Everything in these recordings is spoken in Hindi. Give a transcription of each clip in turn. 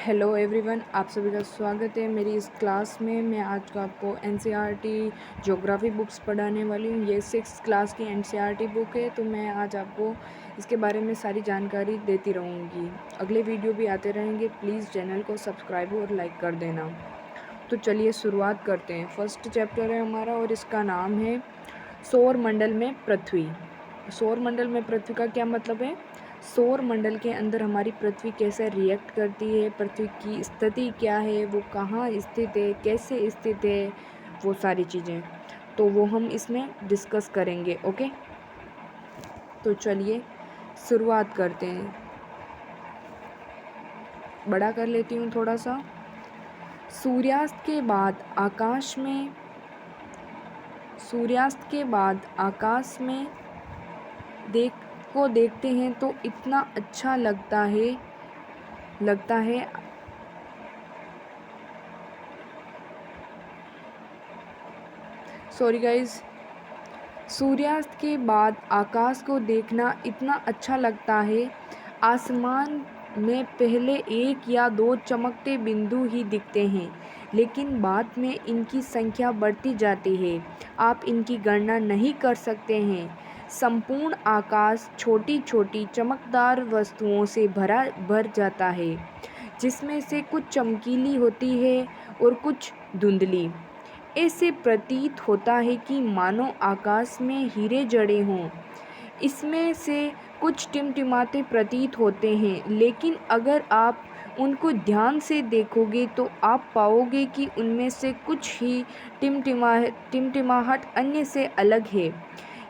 हेलो एवरीवन, आप सभी का स्वागत है मेरी इस क्लास में। मैं आज का आपको एनसीईआरटी ज्योग्राफी बुक्स पढ़ाने वाली हूँ। ये 6th क्लास की एनसीईआरटी बुक है, तो मैं आज आपको इसके बारे में सारी जानकारी देती रहूँगी। अगले वीडियो भी आते रहेंगे। प्लीज़ चैनल को सब्सक्राइब और लाइक कर देना। तो चलिए शुरुआत करते हैं। फर्स्ट चैप्टर है हमारा और इसका नाम है सौर मंडल में पृथ्वी। सौर मंडल में पृथ्वी का क्या मतलब है? सौर मंडल के अंदर हमारी पृथ्वी कैसे रिएक्ट करती है, पृथ्वी की स्थिति क्या है, वो कहाँ स्थित है, कैसे स्थित है, वो सारी चीज़ें तो वो हम इसमें डिस्कस करेंगे। ओके, तो चलिए शुरुआत करते हैं। बड़ा कर लेती हूँ थोड़ा सा। सूर्यास्त के बाद आकाश में देखते हैं तो इतना अच्छा लगता है। Sorry guys. सूर्यास्त के बाद आकाश को देखना इतना अच्छा लगता है। आसमान में पहले एक या दो चमकते बिंदु ही दिखते हैं, लेकिन बाद में इनकी संख्या बढ़ती जाती है। आप इनकी गणना नहीं कर सकते हैं। संपूर्ण आकाश छोटी छोटी चमकदार वस्तुओं से भर जाता है, जिसमें से कुछ चमकीली होती है और कुछ धुंधली। ऐसे प्रतीत होता है कि मानो आकाश में हीरे जड़े हों। इसमें से कुछ टिमटिमाते प्रतीत होते हैं, लेकिन अगर आप उनको ध्यान से देखोगे तो आप पाओगे कि उनमें से कुछ ही टिमटिमाहट अन्य से अलग है।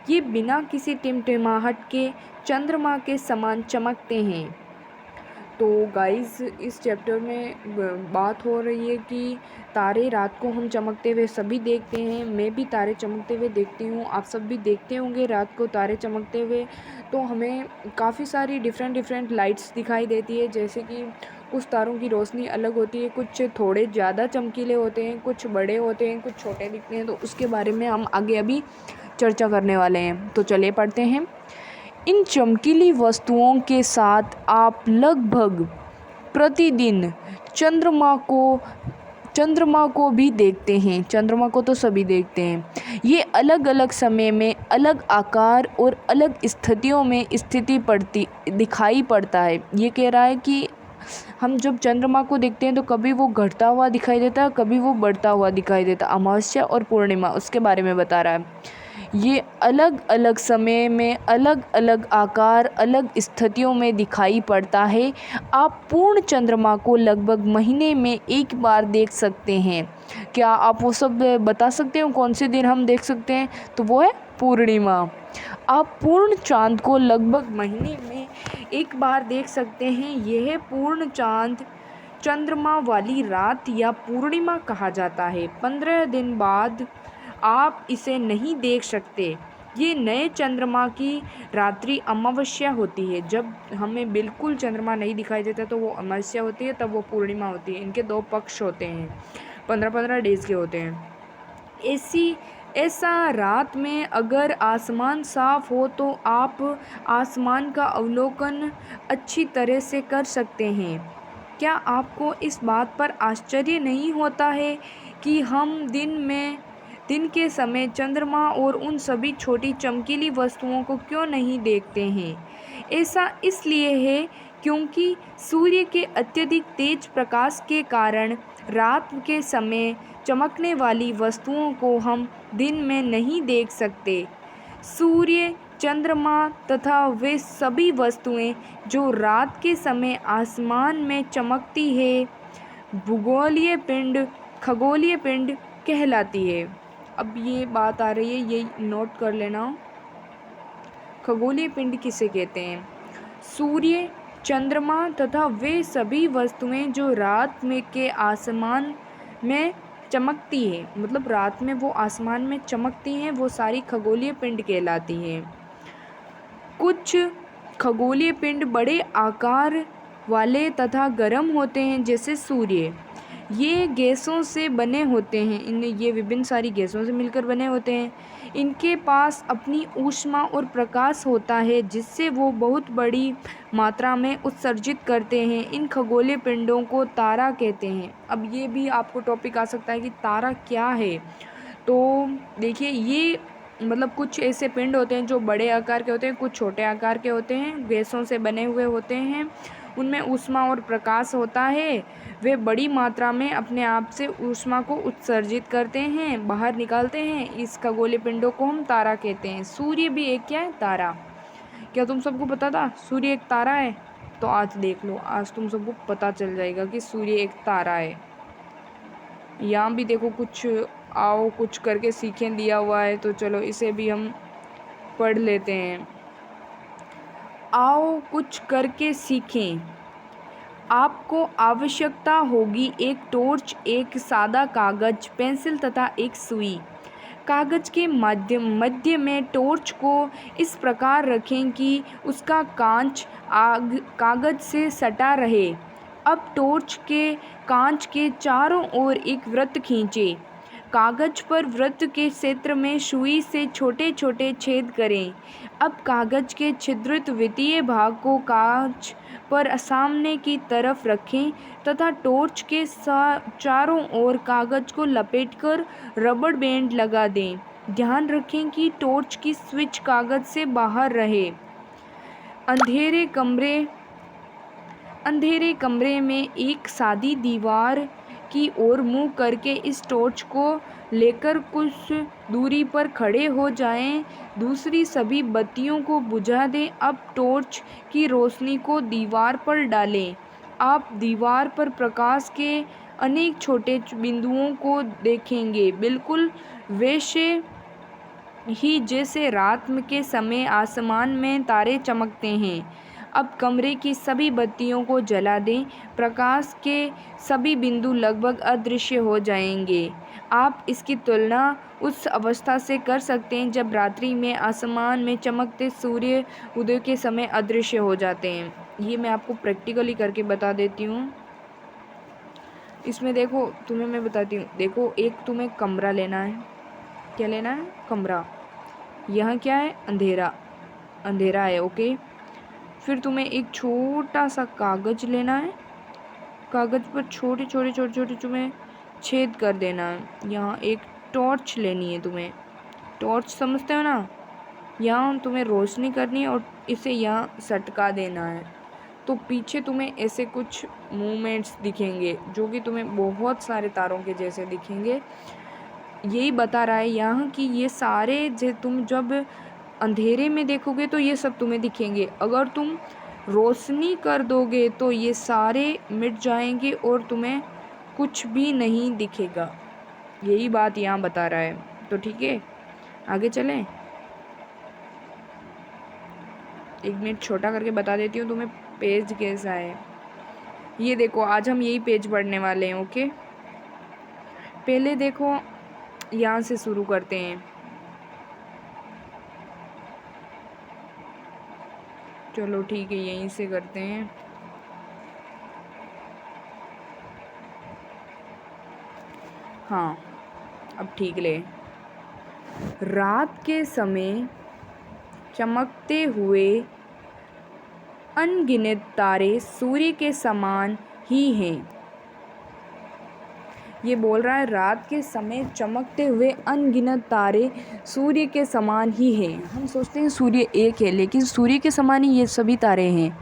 ये बिना किसी टिमटिमाहट के चंद्रमा के समान चमकते हैं। तो गाइस, इस चैप्टर में बात हो रही है कि तारे रात को हम चमकते हुए सभी देखते हैं। मैं भी तारे चमकते हुए देखती हूँ, आप सब भी देखते होंगे रात को तारे चमकते हुए। तो हमें काफ़ी सारी डिफरेंट लाइट्स दिखाई देती है, जैसे कि कुछ तारों की रोशनी अलग होती है, कुछ थोड़े ज़्यादा चमकीले होते हैं, कुछ बड़े होते हैं, कुछ छोटे दिखते हैं। तो उसके बारे में हम आगे अभी चर्चा करने वाले हैं। तो चलिए पढ़ते हैं। इन चमकीली वस्तुओं के साथ आप लगभग प्रतिदिन चंद्रमा को भी देखते हैं। चंद्रमा को तो सभी देखते हैं। ये अलग अलग समय में अलग आकार और अलग स्थितियों में दिखाई पड़ता है। ये कह रहा है कि हम जब चंद्रमा को देखते हैं तो कभी वो घटता हुआ दिखाई देता है, कभी वो बढ़ता हुआ दिखाई देता। अमावस्या और पूर्णिमा, उसके बारे में बता रहा है। ये अलग अलग समय में अलग अलग आकार, अलग स्थितियों में दिखाई पड़ता है। आप पूर्ण चंद्रमा को लगभग महीने में एक बार देख सकते हैं। क्या आप वो सब बता सकते हो कौन से दिन हम देख सकते हैं? तो वो है पूर्णिमा। आप पूर्ण चांद को लगभग महीने में एक बार देख सकते हैं। यह पूर्ण चांद चंद्रमा वाली रात या पूर्णिमा कहा जाता है। 15 दिन बाद आप इसे नहीं देख सकते। ये नए चंद्रमा की रात्रि अमावस्या होती है। जब हमें बिल्कुल चंद्रमा नहीं दिखाई देता तो वो अमावस्या होती है, तब वो पूर्णिमा होती है। इनके 2 पक्ष होते हैं, 15-15 डेज़ के होते हैं। ऐसा रात में अगर आसमान साफ हो तो आप आसमान का अवलोकन अच्छी तरह से कर सकते हैं। क्या आपको इस बात पर आश्चर्य नहीं होता है कि हम दिन के समय चंद्रमा और उन सभी छोटी चमकीली वस्तुओं को क्यों नहीं देखते हैं? ऐसा इसलिए है क्योंकि सूर्य के अत्यधिक तेज प्रकाश के कारण रात के समय चमकने वाली वस्तुओं को हम दिन में नहीं देख सकते। सूर्य, चंद्रमा तथा वे सभी वस्तुएं जो रात के समय आसमान में चमकती है, खगोलीय पिंड कहलाती है। अब ये बात आ रही है, ये नोट कर लेना। खगोलीय पिंड किसे कहते हैं? सूर्य, चंद्रमा तथा वे सभी वस्तुएं जो रात में के आसमान में चमकती है, मतलब रात में वो आसमान में चमकती हैं, वो सारी खगोलीय पिंड कहलाती हैं। कुछ खगोलीय पिंड बड़े आकार वाले तथा गर्म होते हैं, जैसे सूर्य। ये गैसों से बने होते हैं, ये विभिन्न सारी गैसों से मिलकर बने होते हैं। इनके पास अपनी ऊष्मा और प्रकाश होता है जिससे वो बहुत बड़ी मात्रा में उत्सर्जित करते हैं। इन खगोलीय पिंडों को तारा कहते हैं। अब ये भी आपको टॉपिक आ सकता है कि तारा क्या है। तो देखिए, ये मतलब कुछ ऐसे पिंड होते हैं जो बड़े आकार के होते हैं, कुछ छोटे आकार के होते हैं, गैसों से बने हुए होते हैं, उनमें ऊष्मा और प्रकाश होता है। वे बड़ी मात्रा में अपने आप से ऊष्मा को उत्सर्जित करते हैं, बाहर निकालते हैं। इस खगोलीय पिंडों को हम तारा कहते हैं। सूर्य भी एक क्या है? तारा। क्या तुम सबको पता था सूर्य एक तारा है? तो आज देख लो, आज तुम सबको पता चल जाएगा कि सूर्य एक तारा है। यहाँ भी देखो कुछ आओ कुछ करके सीखें दिया हुआ है, तो चलो इसे भी हम पढ़ लेते हैं। आओ कुछ करके सीखें। आपको आवश्यकता होगी एक टॉर्च, एक सादा कागज, पेंसिल तथा एक सुई। कागज के मध्य में टॉर्च को इस प्रकार रखें कि उसका कांच कागज से सटा रहे। अब टॉर्च के कांच के चारों ओर एक वृत्त खींचें। कागज पर वृत्त के क्षेत्र में सुई से छोटे छोटे छेद करें। अब कागज के छिद्रित वित्तीय भाग को कांच पर सामने की तरफ रखें तथा टॉर्च के चारों ओर कागज को लपेटकर रबर बैंड लगा दें। ध्यान रखें कि टॉर्च की स्विच कागज से बाहर रहे। अंधेरे कमरे में एक सादी दीवार की ओर मुंह करके इस टॉर्च को लेकर कुछ दूरी पर खड़े हो जाएं। दूसरी सभी बत्तियों को बुझा दें। अब टॉर्च की रोशनी को दीवार पर डालें। आप दीवार पर प्रकाश के अनेक छोटे बिंदुओं को देखेंगे, बिल्कुल वैसे ही जैसे रात के समय आसमान में तारे चमकते हैं। अब कमरे की सभी बत्तियों को जला दें। प्रकाश के सभी बिंदु लगभग अदृश्य हो जाएंगे। आप इसकी तुलना उस अवस्था से कर सकते हैं जब रात्रि में आसमान में चमकते सूर्य उदय के समय अदृश्य हो जाते हैं। ये मैं आपको प्रैक्टिकली करके बता देती हूँ। इसमें देखो, तुम्हें मैं बताती हूँ। देखो, एक तुम्हें कमरा लेना है। क्या लेना है? कमरा। यहाँ क्या है? अंधेरा। अंधेरा है, ओके। फिर तुम्हें एक छोटा सा कागज़ लेना है। कागज़ पर छोटे छोटे तुम्हें छेद कर देना है। यहाँ एक टॉर्च लेनी है तुम्हें। टॉर्च समझते हो ना? यहाँ तुम्हें रोशनी करनी है और इसे यहाँ सटका देना है। तो पीछे तुम्हें ऐसे कुछ मूवमेंट्स दिखेंगे जो कि तुम्हें बहुत सारे तारों के जैसे दिखेंगे। यही बता रहा है यहाँ कि ये सारे तुम जब अंधेरे में देखोगे तो ये सब तुम्हें दिखेंगे। अगर तुम रोशनी कर दोगे तो ये सारे मिट जाएंगे और तुम्हें कुछ भी नहीं दिखेगा। यही बात यहाँ बता रहा है। तो ठीक है, आगे चलें। एक मिनट छोटा करके बता देती हूँ तुम्हें पेज कैसा है। ये देखो, आज हम यही पेज पढ़ने वाले हैं, ओके। पहले देखो, यहाँ से शुरू करते हैं। चलो ठीक है, यहीं से करते हैं। हाँ, अब ठीक ले। रात के समय चमकते हुए अनगिनत तारे सूर्य के समान ही हैं। ये बोल रहा है रात के समय चमकते हुए अनगिनत तारे सूर्य के समान ही हैं। हम सोचते हैं सूर्य एक है, लेकिन सूर्य के समान ही ये सभी तारे हैं।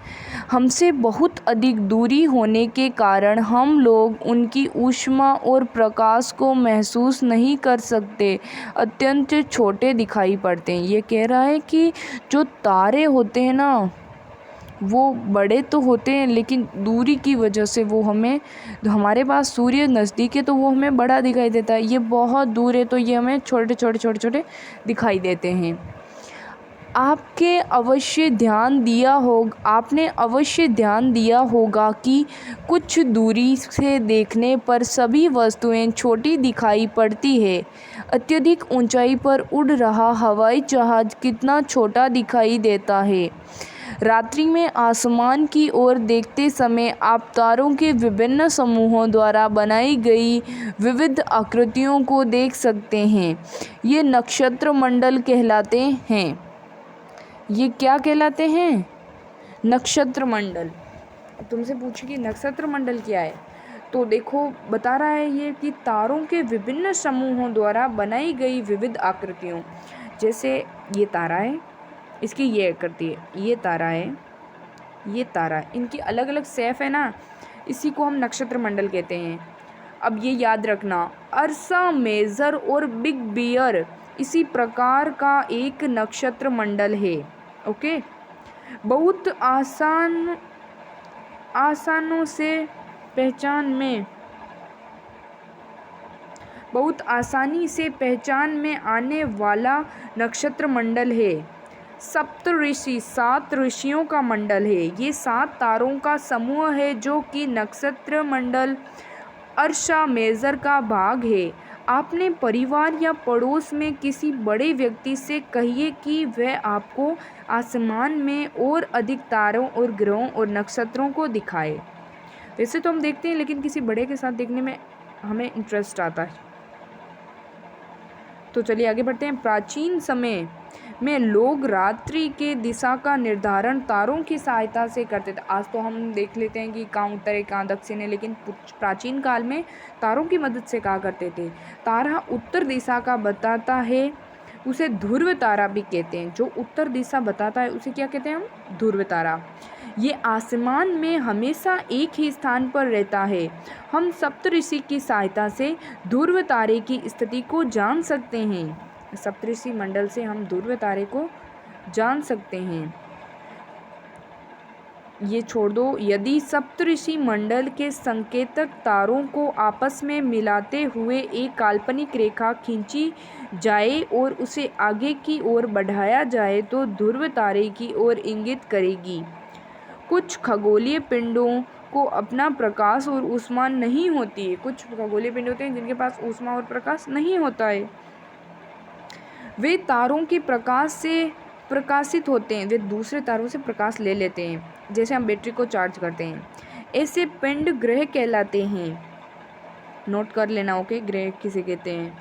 हमसे बहुत अधिक दूरी होने के कारण हम लोग उनकी ऊष्मा और प्रकाश को महसूस नहीं कर सकते, अत्यंत छोटे दिखाई पड़ते हैं। ये कह रहा है कि जो तारे होते हैं ना, वो बड़े तो होते हैं लेकिन दूरी की वजह से वो हमें, हमारे पास सूर्य नज़दीक है तो वो हमें बड़ा दिखाई देता है, ये बहुत दूर है तो ये हमें छोटे छोटे दिखाई देते हैं। आपने अवश्य ध्यान दिया होगा कि कुछ दूरी से देखने पर सभी वस्तुएं छोटी दिखाई पड़ती है। अत्यधिक ऊंचाई पर उड़ रहा हवाई जहाज़ कितना छोटा दिखाई देता है। रात्रि में आसमान की ओर देखते समय आप तारों के विभिन्न समूहों द्वारा बनाई गई विविध आकृतियों को देख सकते हैं। ये नक्षत्र मंडल कहलाते हैं। ये क्या कहलाते हैं? नक्षत्र मंडल। अब तुमसे पूछे कि नक्षत्र मंडल क्या है, तो देखो बता रहा है ये कि तारों के विभिन्न समूहों द्वारा बनाई गई विविध आकृतियों। जैसे ये तारा है, इसकी ये आकृति है, ये तारा है, ये तारा है, इनकी अलग अलग शेप है ना, इसी को हम नक्षत्र मंडल कहते हैं। अब ये याद रखना, अर्सा मेजर और बिग बियर इसी प्रकार का एक नक्षत्र मंडल है। ओके, बहुत आसानों से बहुत आसानी से पहचान में आने वाला नक्षत्र मंडल है। सप्तऋषि 7 ऋषियों का मंडल है। ये 7 तारों का समूह है जो कि नक्षत्र मंडल अर्शा मेजर का भाग है। आपने परिवार या पड़ोस में किसी बड़े व्यक्ति से कहिए कि वह आपको आसमान में और अधिक तारों और ग्रहों और नक्षत्रों को दिखाए। वैसे तो हम देखते हैं, लेकिन किसी बड़े के साथ देखने में हमें इंटरेस्ट आता है। तो चलिए आगे बढ़ते हैं। प्राचीन समय में लोग रात्रि के दिशा का निर्धारण तारों की सहायता से करते थे। आज तो हम देख लेते हैं कि कहाँ उत्तर है कहाँ दक्षिण है, लेकिन प्राचीन काल में तारों की मदद से कहा करते थे। तारा उत्तर दिशा का बताता है, उसे ध्रुव तारा भी कहते हैं। जो उत्तर दिशा बताता है उसे क्या कहते हैं हम? ध्रुव तारा। ये आसमान में हमेशा एक ही स्थान पर रहता है। हम सप्तऋषि की सहायता से ध्रुव तारे की स्थिति को जान सकते हैं। सप्तऋषि मंडल से हम ध्रुव तारे को जान सकते हैं। ये छोड़ दो। यदि सप्तऋषि मंडल के संकेतक तारों को आपस में मिलाते हुए एक काल्पनिक रेखा खींची जाए और उसे आगे की ओर बढ़ाया जाए तो ध्रुव तारे की ओर इंगित करेगी। कुछ खगोलीय पिंडों को अपना प्रकाश और ऊष्मा नहीं होती है। कुछ खगोलीय पिंड होते हैं जिनके पास ऊष्मा और प्रकाश नहीं होता है। वे तारों के प्रकाश से प्रकाशित होते हैं। वे दूसरे तारों से प्रकाश ले लेते हैं, जैसे हम बैटरी को चार्ज करते हैं। ऐसे पिंड ग्रह कहलाते हैं। नोट कर लेना। ओके, ग्रह किसे कहते हैं?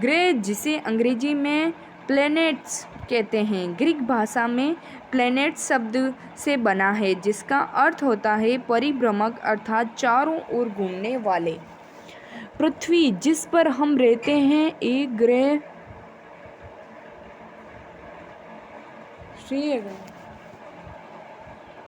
ग्रह, जिसे अंग्रेजी में प्लैनेट्स कहते हैं, ग्रीक भाषा में प्लैनेट शब्द से बना है, जिसका अर्थ होता है परिभ्रमक, अर्थात चारों ओर घूमने वाले। पृथ्वी, जिस पर हम रहते हैं, एक ग्रह